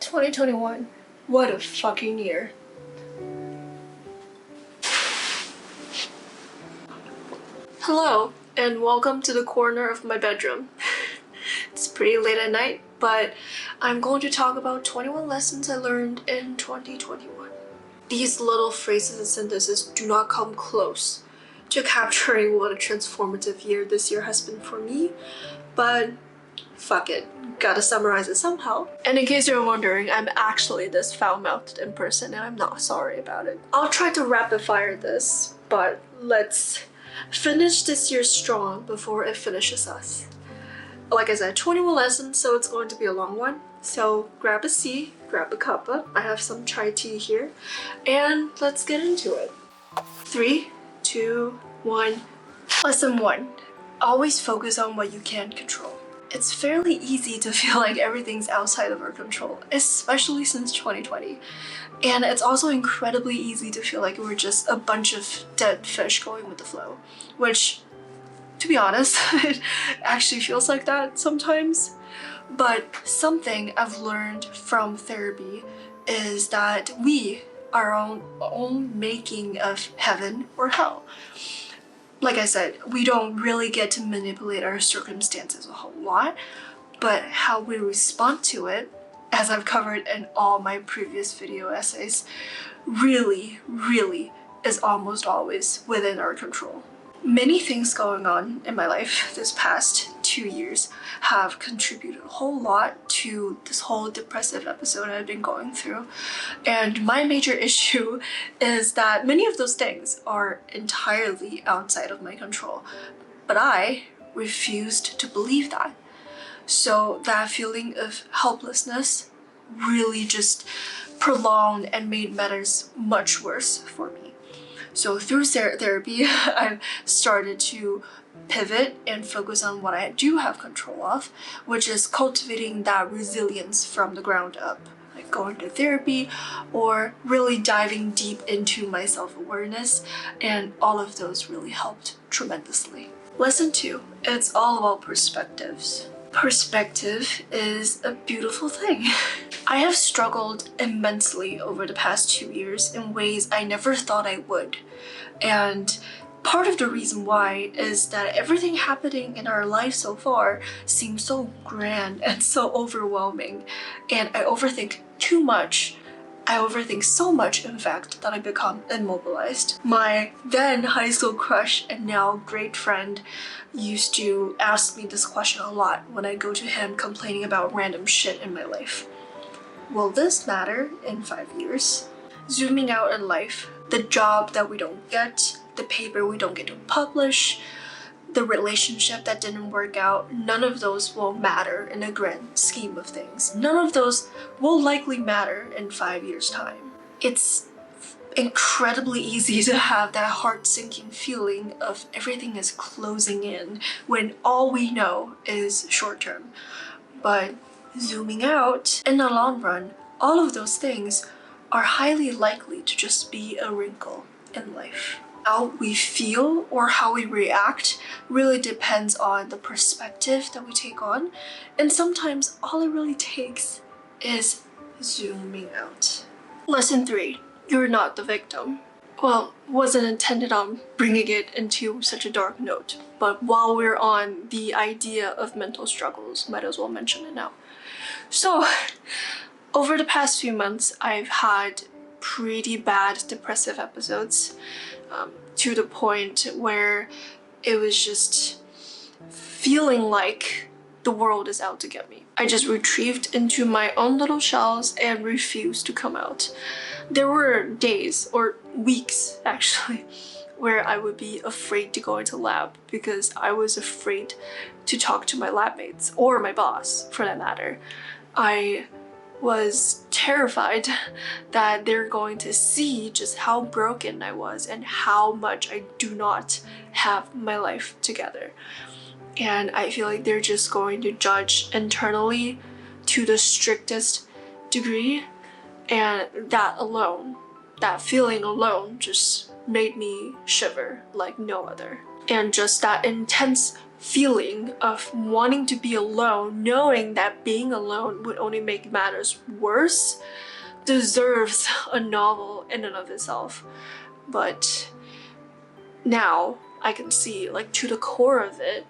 2021. What a fucking year. Hello, and welcome to the corner of my bedroom. It's pretty late at night, but I'm going to talk about 21 lessons I learned in 2021. These little phrases and sentences do not come close to capturing what a transformative year this year has been for me, but fuck it, gotta summarize it somehow. And in case you're wondering, I'm actually this foul-mouthed in person and I'm not sorry about it. I'll try to rapid fire this, but let's finish this year strong before it finishes us. Like I said, 21 lessons, so it's going to be a long one. So grab a seat, grab a cuppa. I have some chai tea here, and let's get into it. 3, 2, 1. Lesson 1. Always focus on what you can control. It's fairly easy to feel like everything's outside of our control, especially since 2020. And it's also incredibly easy to feel like we're just a bunch of dead fish going with the flow, which, to be honest, it actually feels like that sometimes. But something I've learned from therapy is that we are our own making of heaven or hell. Like I said, we don't really get to manipulate our circumstances a whole lot, but how we respond to it, as I've covered in all my previous video essays, really is almost always within our control. Many things going on in my life this past 2 years have contributed a whole lot to this whole depressive episode I've been going through. And my major issue is that many of those things are entirely outside of my control. But I refused to believe that. So that feeling of helplessness really just prolonged and made matters much worse for me. So through therapy, I've started to pivot and focus on what I do have control of, which is cultivating that resilience from the ground up. Like going to therapy or really diving deep into my self-awareness, and all of those really helped tremendously. Lesson 2, it's all about perspectives. Perspective is a beautiful thing. I have struggled immensely over the past 2 years in ways I never thought I would. And part of the reason why is that everything happening in our life so far seems so grand and so overwhelming. And I overthink too much. I overthink so much, in fact, that I become immobilized. My then high school crush and now great friend used to ask me this question a lot when I go to him complaining about random shit in my life. Will this matter in 5 years? Zooming out in life, the job that we don't get, the paper we don't get to publish, the relationship that didn't work out, none of those will matter in the grand scheme of things. None of those will likely matter in 5 years' time. It's incredibly easy to have that heart-sinking feeling of everything is closing in when all we know is short-term. But zooming out, in the long run, all of those things are highly likely to just be a wrinkle in life. How we feel or how we react really depends on the perspective that we take on, and sometimes all it really takes is zooming out. Lesson 3, you're not the victim. Well, wasn't intended on bringing it into such a dark note, but while we're on the idea of mental struggles, might as well mention it now. So, over the past few months, I've had pretty bad depressive episodes, to the point where it was just feeling like the world is out to get me. I just retrieved into my own little shells and refused to come out. There were days, or weeks actually, where I would be afraid to go into lab because I was afraid to talk to my lab mates, or my boss for that matter. I was terrified that they're going to see just how broken I was and how much I do not have my life together. And I feel like they're just going to judge internally to the strictest degree, and that alone, that feeling alone just made me shiver like no other. And just that intense feeling of wanting to be alone, knowing that being alone would only make matters worse, deserves a novel in and of itself. But now I can see, like, to the core of it,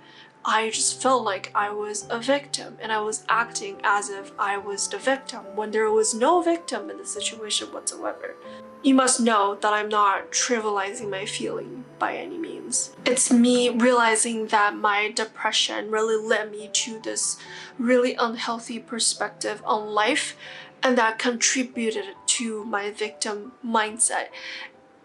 I just felt like I was a victim, and I was acting as if I was the victim when there was no victim in the situation whatsoever. You must know that I'm not trivializing my feeling by any means. It's me realizing that my depression really led me to this really unhealthy perspective on life, and that contributed to my victim mindset,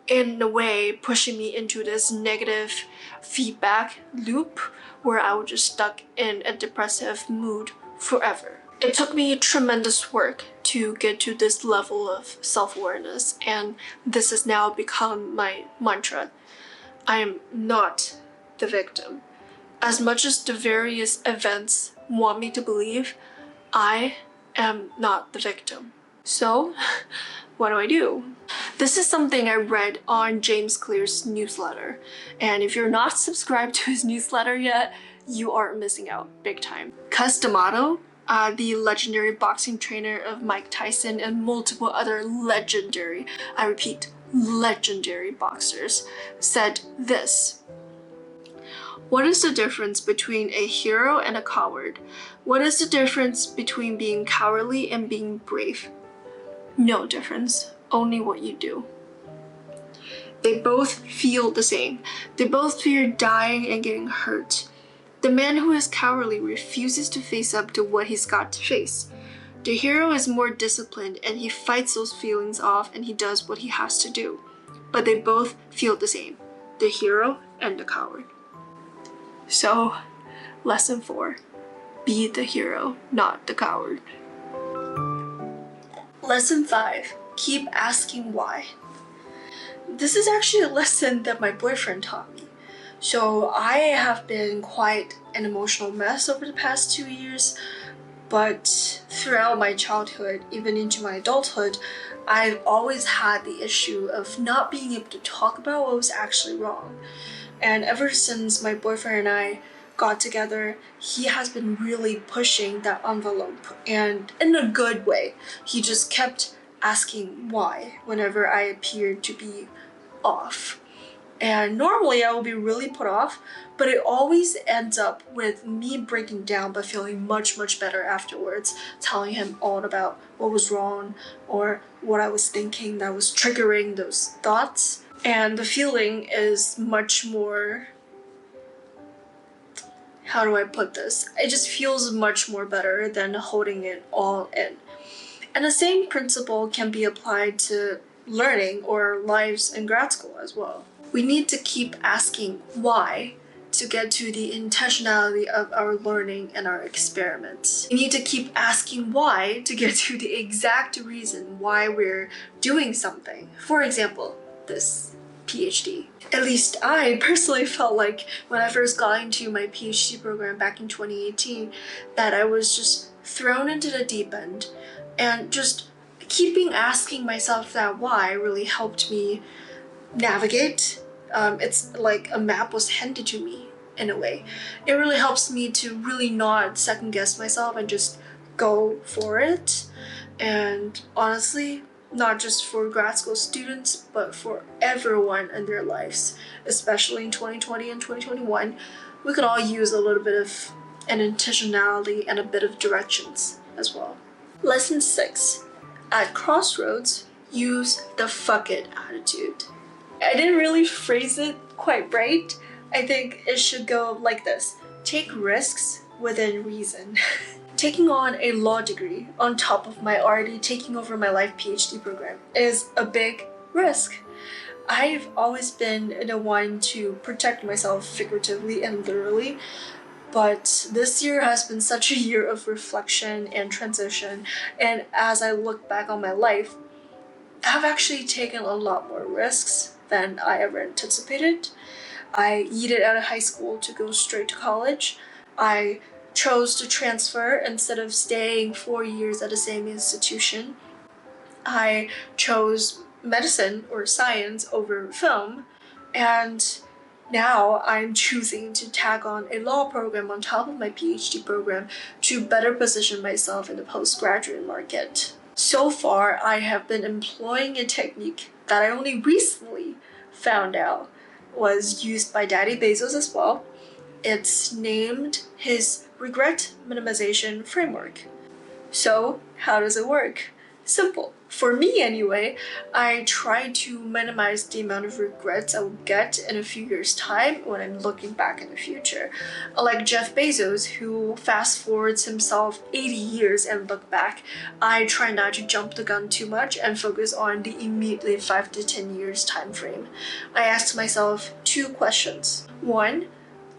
in a way pushing me into this negative feedback loop where I was just stuck in a depressive mood forever. It took me tremendous work to get to this level of self-awareness, and this has now become my mantra. I am not the victim. As much as the various events want me to believe, I am not the victim. So, what do? This is something I read on James Clear's newsletter, and if you're not subscribed to his newsletter yet, you are missing out big time. Cus D'Amato, the legendary boxing trainer of Mike Tyson and multiple other legendary, I repeat, legendary boxers, said this: "What is the difference between a hero and a coward? What is the difference between being cowardly and being brave? No difference, only what you do." They both feel the same. They both fear dying and getting hurt. The man who is cowardly refuses to face up to what he's got to face. The hero is more disciplined and he fights those feelings off and he does what he has to do. But they both feel the same, the hero and the coward. So, lesson 4, be the hero, not the coward. Lesson 5, keep asking why. This is actually a lesson that my boyfriend taught me. So I have been quite an emotional mess over the past 2 years, but throughout my childhood, even into my adulthood, I've always had the issue of not being able to talk about what was actually wrong. And ever since my boyfriend and I got together, he has been really pushing that envelope, and in a good way. He just kept asking why whenever I appeared to be off. And normally I will be really put off, but it always ends up with me breaking down but feeling much better afterwards, telling him all about what was wrong or what I was thinking that was triggering those thoughts. And the feeling is much more, how do I put this? It just feels much more better than holding it all in. And the same principle can be applied to learning or lives in grad school as well. We need to keep asking why to get to the intentionality of our learning and our experiments. We need to keep asking why to get to the exact reason why we're doing something. For example, this PhD. At least I personally felt like when I first got into my PhD program back in 2018 that I was just thrown into the deep end, and just keeping asking myself that why really helped me navigate. It's like a map was handed to me in a way. It really helps me to really not second guess myself and just go for it. And honestly, not just for grad school students, but for everyone in their lives, especially in 2020 and 2021, we could all use a little bit of an intentionality and a bit of directions as well. Lesson 6, at crossroads, use the fuck it attitude. I didn't really phrase it quite right. I think it should go like this: take risks within reason. Taking on a law degree on top of my already taking over my life PhD program is a big risk. I've always been the one to protect myself figuratively and literally, but this year has been such a year of reflection and transition, and as I look back on my life, I've actually taken a lot more risks than I ever anticipated. I yeeted out of high school to go straight to college. I chose to transfer instead of staying 4 years at the same institution. I chose medicine or science over film, and Now I'm choosing to tag on a law program on top of my PhD program to better position myself in the postgraduate market. So far, I have been employing a technique that I only recently found out was used by Daddy Bezos as well. It's named his regret minimization framework. So, how does it work? Simple. For me anyway, I try to minimize the amount of regrets I will get in a few years' time when I'm looking back in the future. Like Jeff Bezos, who fast forwards himself 80 years and look back, I try not to jump the gun too much and focus on the immediately 5 to 10 years time frame. I ask myself 2 questions. 1,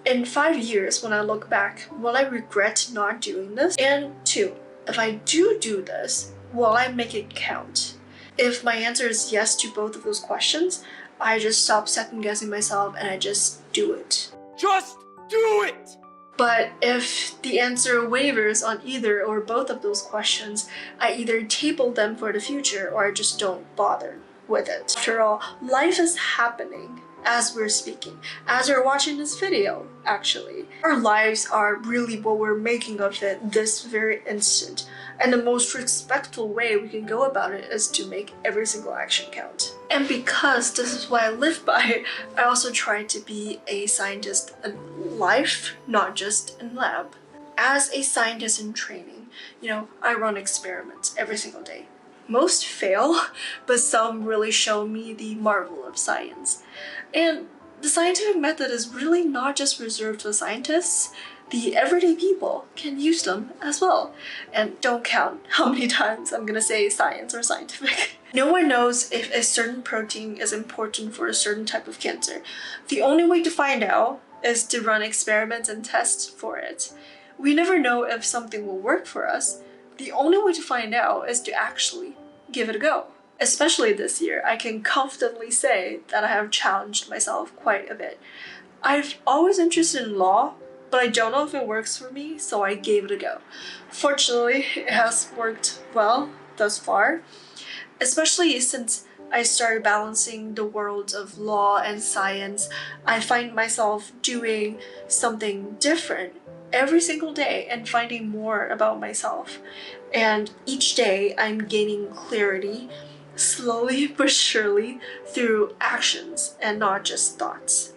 in 5 years when I look back, will I regret not doing this? And 2, if I do this, will I make it count? If my answer is yes to both of those questions, I just stop second guessing myself and I just do it. Just do it! But if the answer wavers on either or both of those questions, I either table them for the future or I just don't bother with it. After all, life is happening as we're speaking, as we're watching this video, actually. Our lives are really what we're making of it this very instant. And the most respectful way we can go about it is to make every single action count. And because this is what I live by, I also try to be a scientist in life, not just in lab. As a scientist in training, I run experiments every single day. Most fail, but some really show me the marvel of science. And the scientific method is really not just reserved for scientists. The everyday people can use them as well. And don't count how many times I'm gonna say science or scientific. No one knows if a certain protein is important for a certain type of cancer. The only way to find out is to run experiments and tests for it. We never know if something will work for us. The only way to find out is to actually give it a go. Especially this year, I can confidently say that I have challenged myself quite a bit. I've always interested in law, but I don't know if it works for me, so I gave it a go. Fortunately, it has worked well thus far, especially since I started balancing the worlds of law and science. I find myself doing something different every single day and finding more about myself. And each day I'm gaining clarity, slowly but surely, through actions and not just thoughts.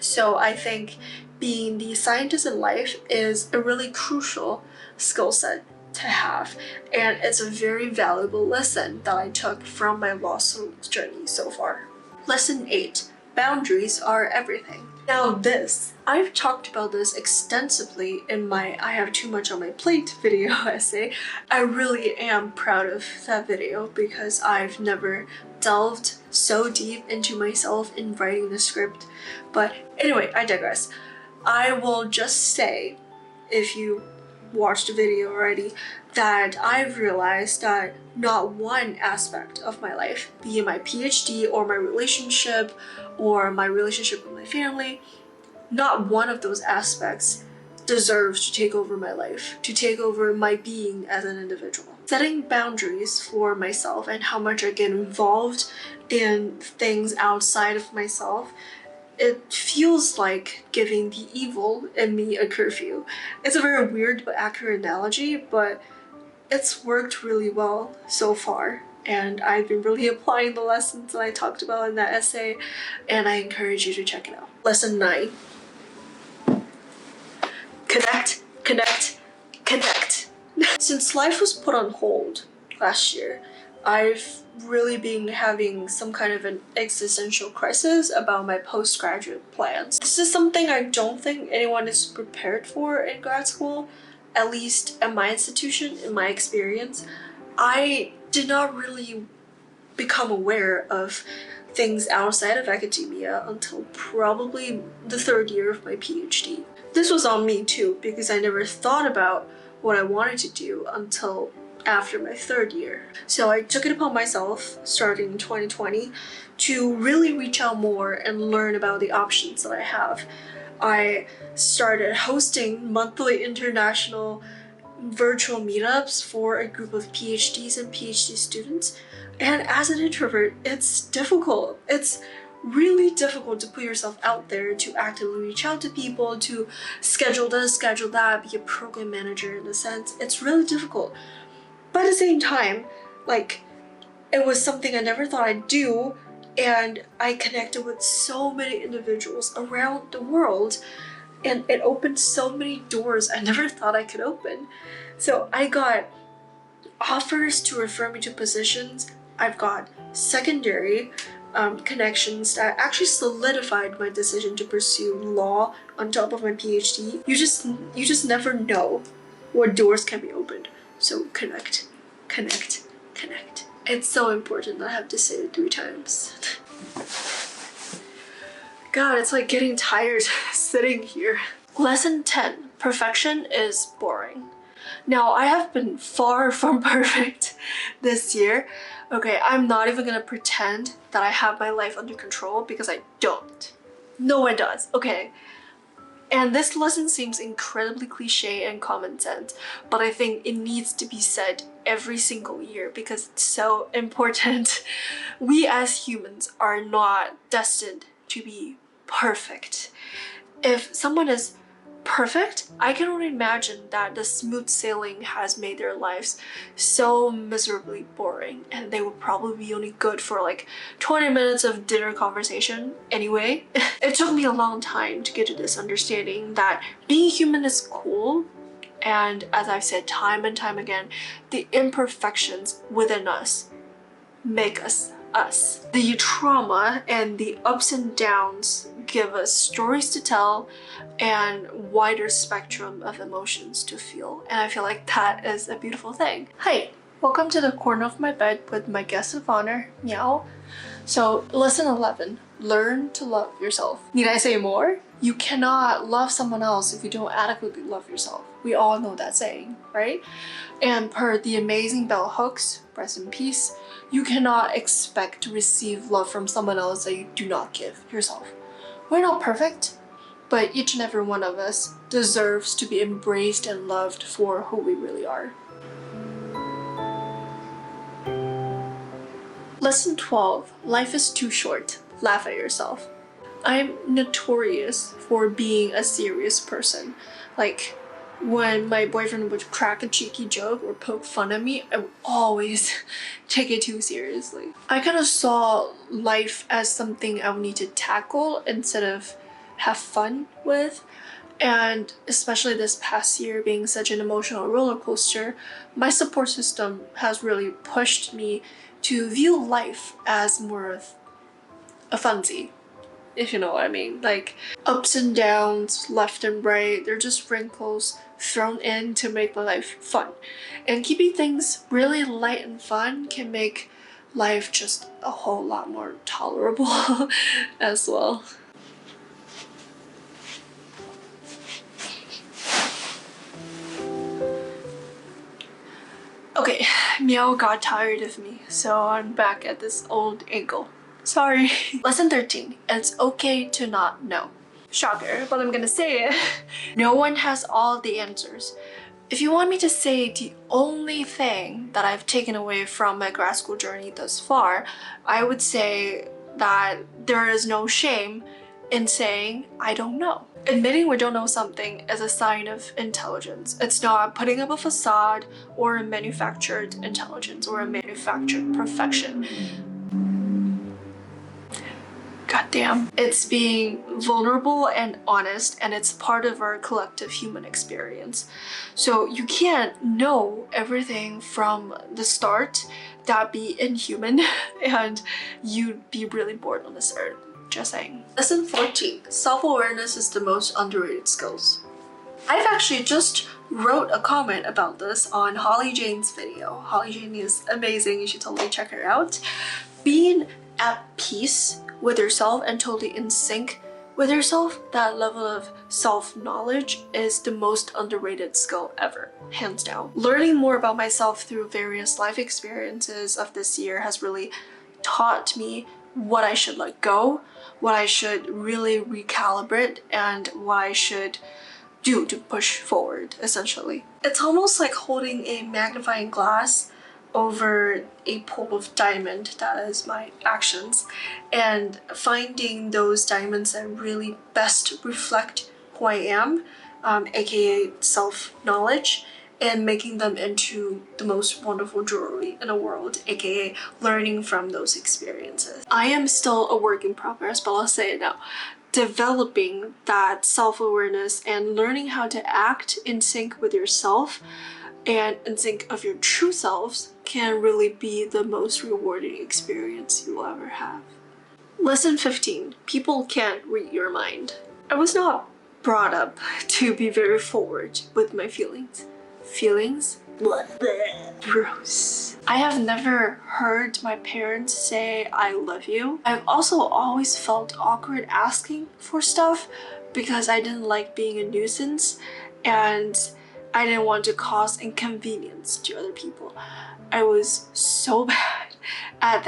So I think being the scientist in life is a really crucial skill set to have, and it's a very valuable lesson that I took from my law school journey so far. Lesson 8. Boundaries are everything. Now I've talked about this extensively in my I have too much on my plate video essay. I really am proud of that video because I've never delved so deep into myself in writing the script. But anyway, I digress. I will just say, if you watched the video already, that I've realized that not one aspect of my life, be it my PhD or my relationship with my family, not one of those aspects deserves to take over my life, to take over my being as an individual. Setting boundaries for myself and how much I get involved in things outside of myself, it feels like giving the evil in me a curfew. It's a very weird but accurate analogy, but it's worked really well so far. And I've been really applying the lessons that I talked about in that essay, and I encourage you to check it out. Lesson 9. Connect, connect, connect. Since life was put on hold last year, I've really been having some kind of an existential crisis about my postgraduate plans. This is something I don't think anyone is prepared for in grad school, at least at my institution, in my experience. I did not really become aware of things outside of academia until probably the 3rd year of my PhD. This was on me too, because I never thought about what I wanted to do until after my 3rd year. So I took it upon myself, starting in 2020, to really reach out more and learn about the options that I have. I started hosting monthly international virtual meetups for a group of PhDs and PhD students. And as an introvert, it's difficult. It's really difficult to put yourself out there, to actively reach out to people, to schedule this, schedule that, be a program manager in a sense. It's really difficult. But at the same time, like, it was something I never thought I'd do, and I connected with so many individuals around the world, and it opened so many doors I never thought I could open. So I got offers to refer me to positions. I've got secondary connections that actually solidified my decision to pursue law on top of my PhD. You just never know what doors can be opened. So connect, connect, connect. It's so important. I have to say it 3 times. God, it's like getting tired sitting here. Lesson 10. Perfection is boring. Now, I have been far from perfect this year. Okay, I'm not even gonna pretend that I have my life under control because I don't. No one does, okay? And this lesson seems incredibly cliche and common sense, but I think it needs to be said every single year because it's so important. We as humans are not destined to be perfect. If someone is perfect, I can only imagine that the smooth sailing has made their lives so miserably boring, and they would probably be only good for like 20 minutes of dinner conversation anyway. It took me a long time to get to this understanding that being human is cool, and as I've said time and time again, the imperfections within us make us us. The trauma and the ups and downs give us stories to tell and wider spectrum of emotions to feel, and I feel like that is a beautiful thing. Hi, welcome to the corner of my bed with my guest of honor, Meow. So lesson 11, learn to love yourself. Need I say more? You cannot love someone else if you don't adequately love yourself. We all know that saying, right? And per the amazing bell hooks, rest in peace, you cannot expect to receive love from someone else that you do not give yourself. We're not perfect, but each and every one of us deserves to be embraced and loved for who we really are. Lesson 12, life is too short. Laugh at yourself. I'm notorious for being a serious person. Like, when my boyfriend would crack a cheeky joke or poke fun at me, I would always take it too seriously. I kind of saw life as something I would need to tackle instead of have fun with. And especially this past year being such an emotional roller coaster, my support system has really pushed me to view life as more of a funsy, if you know what I mean. Like, ups and downs, left and right, they're just wrinkles thrown in to make my life fun. And keeping things really light and fun can make life just a whole lot more tolerable as well. Okay, Meow got tired of me, so I'm back at this old angle. Sorry. Lesson 13. It's okay to not know. Shocker, but I'm gonna say it. No one has all the answers. If you want me to say the only thing that I've taken away from my grad school journey thus far, I would say that there is no shame in saying, I don't know. Admitting we don't know something is a sign of intelligence. It's not putting up a facade or a manufactured intelligence or a manufactured perfection. Goddamn. It's being vulnerable and honest, and it's part of our collective human experience. So you can't know everything from the start. That'd be inhuman and you'd be really bored on this earth. Just saying. Lesson 14. Self-awareness is the most underrated skills. I've actually just wrote a comment about this on Holly Jane's video. Holly Jane is amazing, you should totally check her out. Being at peace with yourself and totally in sync with yourself, that level of self-knowledge is the most underrated skill ever, hands down. Learning more about myself through various life experiences of this year has really taught me what I should let go, what I should really recalibrate, and what I should do to push forward, essentially. It's almost like holding a magnifying glass over a pool of diamond that is my actions, and finding those diamonds that really best reflect who I am, aka self-knowledge, and making them into the most wonderful jewelry in the world, aka learning from those experiences. I am still a work in progress, but I'll say it now. Developing that self-awareness and learning how to act in sync with yourself and in sync of your true selves can really be the most rewarding experience you'll ever have. Lesson 15. People can't read your mind. I was not brought up to be very forward with my feelings. Feelings? Gross. I have never heard my parents say I love you. I've also always felt awkward asking for stuff because I didn't like being a nuisance and I didn't want to cause inconvenience to other people. I was so bad at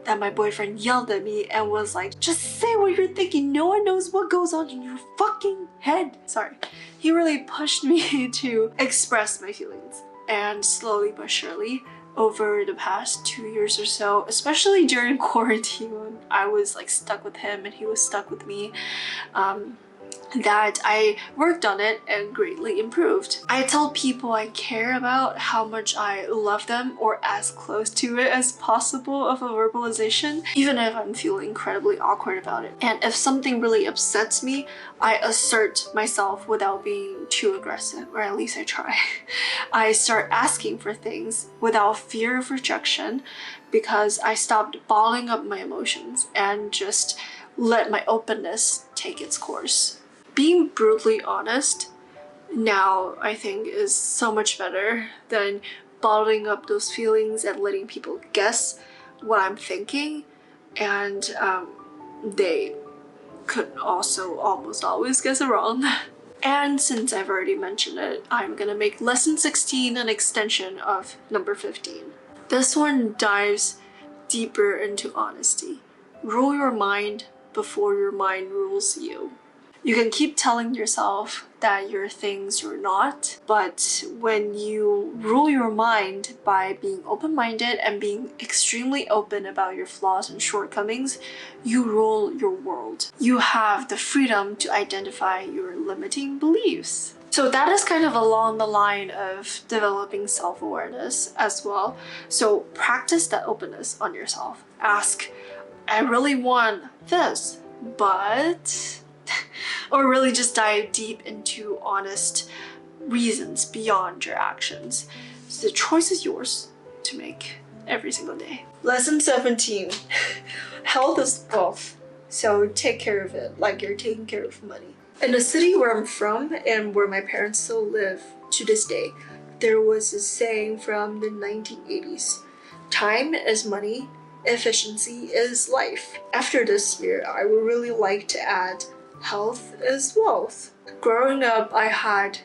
that my boyfriend yelled at me and was like, just say what you're thinking, no one knows what goes on in your fucking head. Sorry. He really pushed me to express my feelings, and slowly but surely over the past 2 years or so, especially during quarantine when I was like stuck with him and he was stuck with me, that I worked on it and greatly improved. I tell people I care about how much I love them, or as close to it as possible of a verbalization, even if I'm feeling incredibly awkward about it. And if something really upsets me, I assert myself without being too aggressive, or at least I try. I start asking for things without fear of rejection because I stopped bottling up my emotions and just let my openness take its course. Being brutally honest now, I think, is so much better than bottling up those feelings and letting people guess what I'm thinking, and they could also almost always guess it wrong. And since I've already mentioned it, I'm gonna make lesson 16 an extension of number 15. This one dives deeper into honesty. Rule your mind before your mind rules you. You can keep telling yourself that you're things you're not, but when you rule your mind by being open-minded and being extremely open about your flaws and shortcomings, you rule your world. You have the freedom to identify your limiting beliefs. So that is kind of along the line of developing self-awareness as well. So practice that openness on yourself. Ask, I really want this, but... or really just dive deep into honest reasons beyond your actions. So the choice is yours to make every single day. Lesson 17. Health is wealth, so take care of it like you're taking care of money. In the city where I'm from and where my parents still live to this day, there was a saying from the 1980s. Time is money, efficiency is life. After this year, I would really like to add health is wealth. Growing up, I had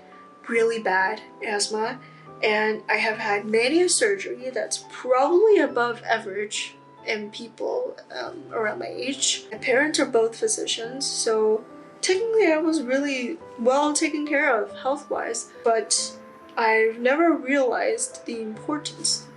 really bad asthma, and I have had many surgery that's probably above average in people around my age. My parents are both physicians, so technically I was really well taken care of health-wise, but I've never realized the importance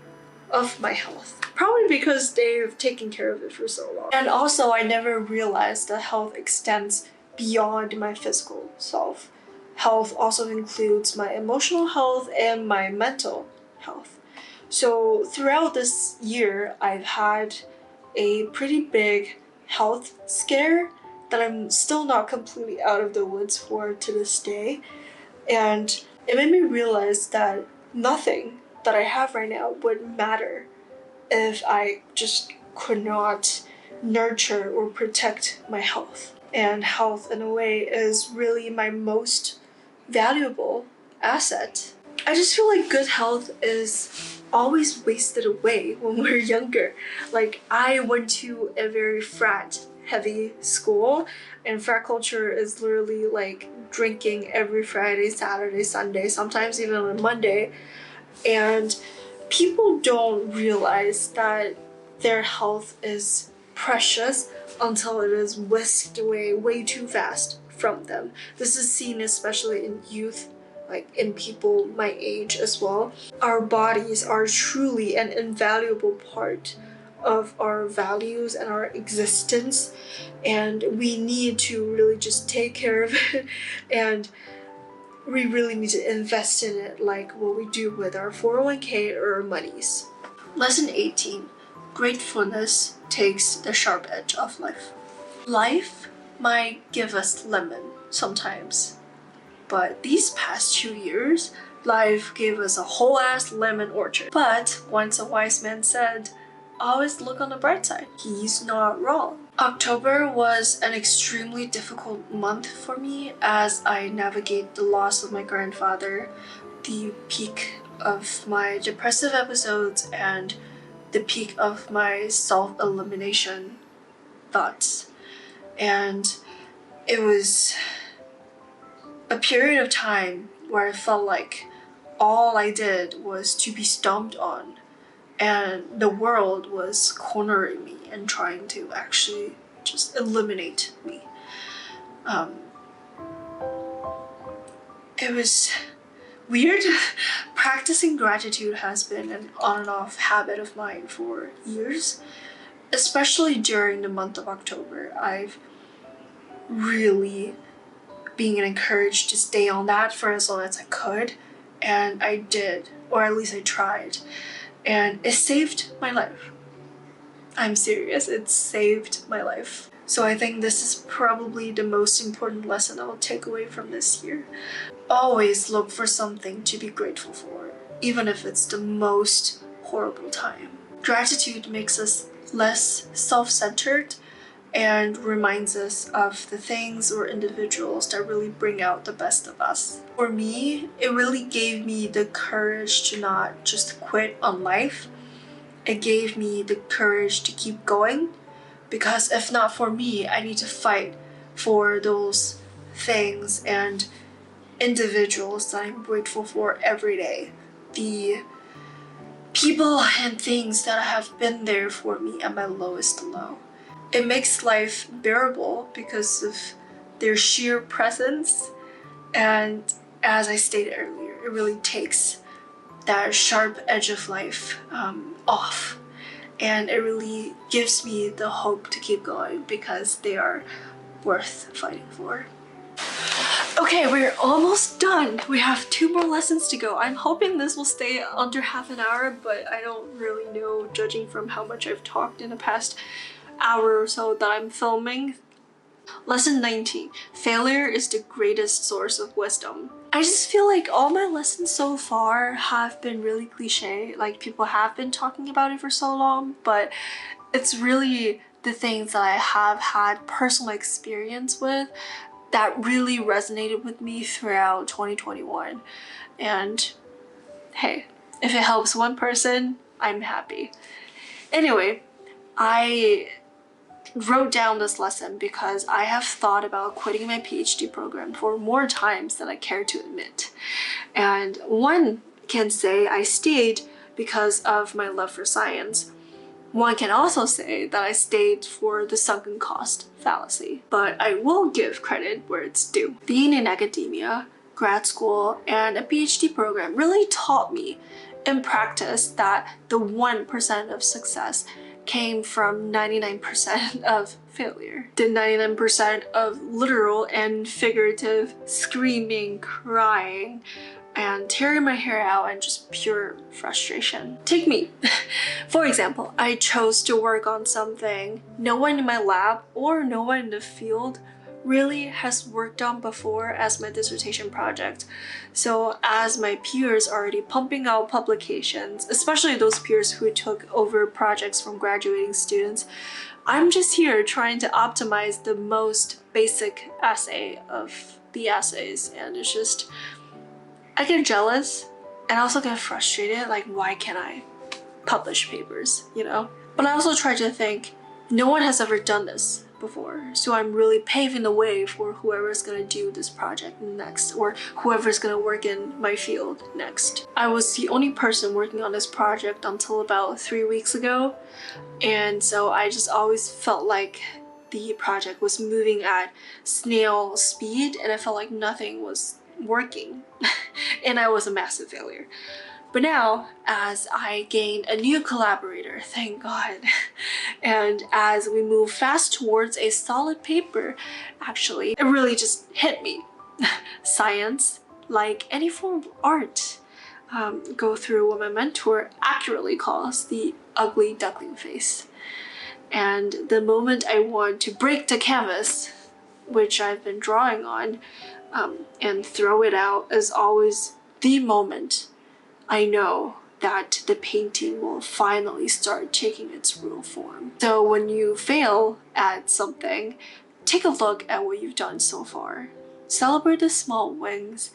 of my health. Probably because they've taken care of it for so long. And also I never realized that health extends beyond my physical self. Health also includes my emotional health and my mental health. So throughout this year, I've had a pretty big health scare that I'm still not completely out of the woods for to this day. And it made me realize that nothing that I have right now would matter if I just could not nurture or protect my health. And health, in a way, is really my most valuable asset. I just feel like good health is always wasted away when we're younger. Like, I went to a very frat-heavy school, and frat culture is literally like drinking every Friday, Saturday, Sunday, sometimes even on Monday. And people don't realize that their health is precious until it is whisked away way too fast from them. This is seen especially in youth like in people my age as well. Our bodies are truly an invaluable part of our values and our existence, and we need to really just take care of it, and we really need to invest in it like what we do with our 401k or our monies. Lesson 18. Gratefulness takes the sharp edge off life. Life might give us lemon sometimes, but these past 2 years, life gave us a whole ass lemon orchard. But once a wise man said, always look on the bright side. He's not wrong. October was an extremely difficult month for me as I navigate the loss of my grandfather, the peak of my depressive episodes, and the peak of my self-elimination thoughts. And it was a period of time where I felt like all I did was to be stomped on, and the world was cornering me and trying to actually just eliminate me. It was weird. Practicing gratitude has been an on and off habit of mine for years, especially during the month of October. I've really been encouraged to stay on that for as long as I could, and I did, or at least I tried. And it saved my life. I'm serious, it saved my life. So I think this is probably the most important lesson I'll take away from this year. Always look for something to be grateful for, even if it's the most horrible time. Gratitude makes us less self-centered and reminds us of the things or individuals that really bring out the best of us. For me, it really gave me the courage to not just quit on life. It gave me the courage to keep going, because if not for me, I need to fight for those things and individuals that I'm grateful for every day. The people and things that have been there for me at my lowest low. It makes life bearable because of their sheer presence, and as I stated earlier, it really takes that sharp edge of life off, and it really gives me the hope to keep going because they are worth fighting for. Okay, we're almost done. We have 2 more lessons to go. I'm hoping this will stay under half an hour, but I don't really know, judging from how much I've talked in the past hour or so that I'm filming. Lesson 19. Failure is the greatest source of wisdom. I just feel like all my lessons so far have been really cliche. Like, people have been talking about it for so long, but it's really the things that I have had personal experience with that really resonated with me throughout 2021. And hey, if it helps one person, I'm happy. Anyway, I wrote down this lesson because I have thought about quitting my PhD program for more times than I care to admit. And one can say I stayed because of my love for science. One can also say that I stayed for the sunken cost fallacy. But I will give credit where it's due. Being in academia, grad school, and a PhD program really taught me in practice that the 1% of success came from 99% of failure. The 99% of literal and figurative screaming, crying, and tearing my hair out and just pure frustration. Take me. For example, I chose to work on something no one in my lab or no one in the field really has worked on before as my dissertation project. So as my peers are already pumping out publications, especially those peers who took over projects from graduating students, I'm just here trying to optimize the most basic essay of the essays, and it's just, I get jealous and also get frustrated, like, why can't I publish papers, you know? But I also try to think, no one has ever done this before, so I'm really paving the way for whoever's gonna do this project next, or whoever's gonna work in my field next. I was the only person working on this project until about 3 weeks ago, and so I just always felt like the project was moving at snail speed, and I felt like nothing was working. and I was a massive failure. But now, as I gain a new collaborator, thank God, and as we move fast towards a solid paper, actually, it really just hit me. Science, like any form of art, go through what my mentor accurately calls the ugly duckling phase. And the moment I want to break the canvas, which I've been drawing on, and throw it out, is always the moment I know that the painting will finally start taking its real form. So when you fail at something, take a look at what you've done so far. Celebrate the small wins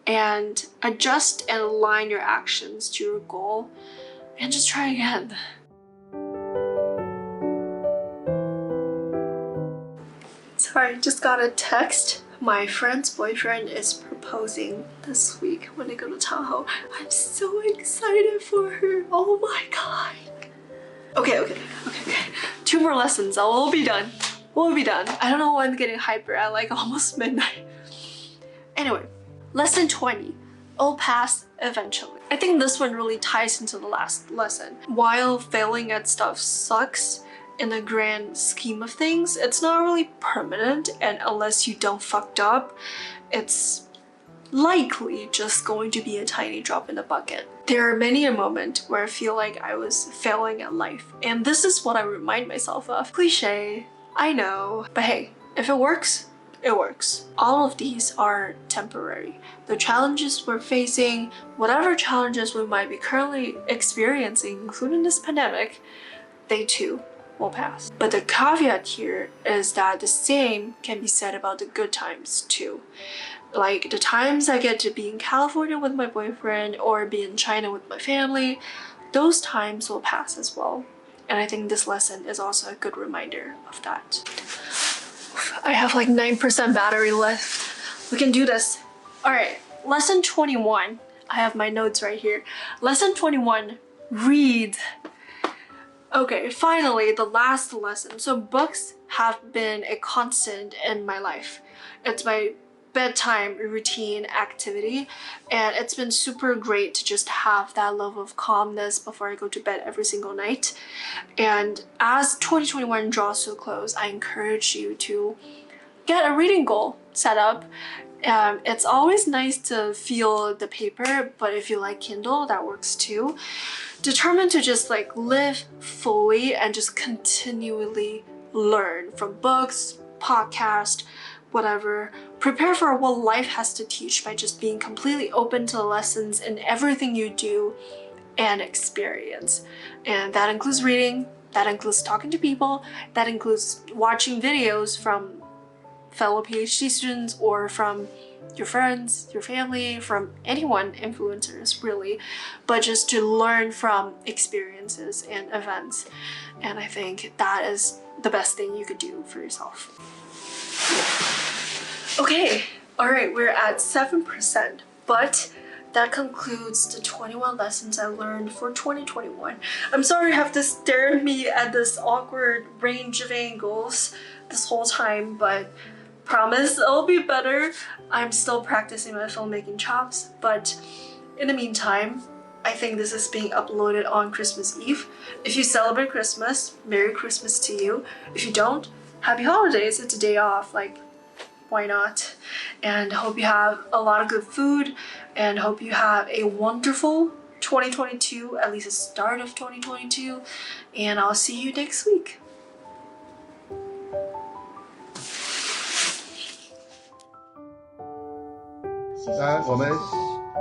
and adjust and align your actions to your goal and just try again. Sorry, just got a text. My friend's boyfriend is proposing this week when I go to Tahoe. I'm so excited for her. Oh my god. Okay. 2 more lessons. We'll be done. We'll be done. I don't know why I'm getting hyper at like almost midnight. Anyway, lesson 20. It'll pass eventually. I think this one really ties into the last lesson. While failing at stuff sucks, in the grand scheme of things, it's not really permanent, and unless you don't fucked up, it's likely just going to be a tiny drop in the bucket. There are many a moment where I feel like I was failing at life, and this is what I remind myself of. Cliche, I know, but hey, if it works, it works. All of these are temporary. The challenges we're facing, whatever challenges we might be currently experiencing, including this pandemic, they too will pass. But the caveat here is that the same can be said about the good times too. Like the times I get to be in California with my boyfriend or be in China with my family, those times will pass as well. And I think this lesson is also a good reminder of that. I have like 9% battery left. We can do this. Alright, lesson 21. I have my notes right here. Lesson 21, read. Okay, finally, the last lesson. So books have been a constant in my life. It's my bedtime routine activity, and it's been super great to just have that level of calmness before I go to bed every single night. And as 2021 draws to a close, I encourage you to get a reading goal set up. It's always nice to feel the paper, but if you like Kindle, that works too. Determined to just like live fully and just continually learn from books, podcasts, whatever. Prepare for what life has to teach by just being completely open to the lessons in everything you do and experience. And that includes reading, that includes talking to people, that includes watching videos from fellow PhD students or from your friends, your family, from anyone, influencers really, but just to learn from experiences and events. And I think that is the best thing you could do for yourself. Okay, alright, we're at 7%, but that concludes the 21 lessons I learned for 2021. I'm sorry you have to stare at me at this awkward range of angles this whole time, but promise it'll be better. I'm still practicing my filmmaking chops, but in the meantime, I think this is being uploaded on Christmas Eve. If you celebrate Christmas, Merry Christmas to you. If you don't, Happy Holidays. It's a day off, like, why not? And hope you have a lot of good food, and hope you have a wonderful 2022, at least the start of 2022, and I'll see you next week. 来，我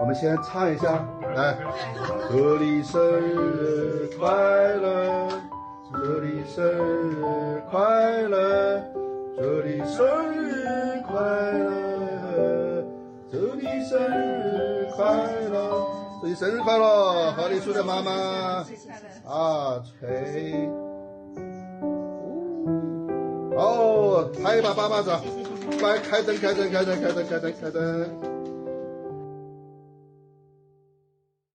们先唱一下，来，祝你生日快乐，祝你生日快乐，祝你生日快乐，祝你生日快乐，祝你生日快乐，和你叔的妈妈啊吹，哦，拍一把爸爸掌，来开灯，开灯，开灯，开灯，开灯，开灯。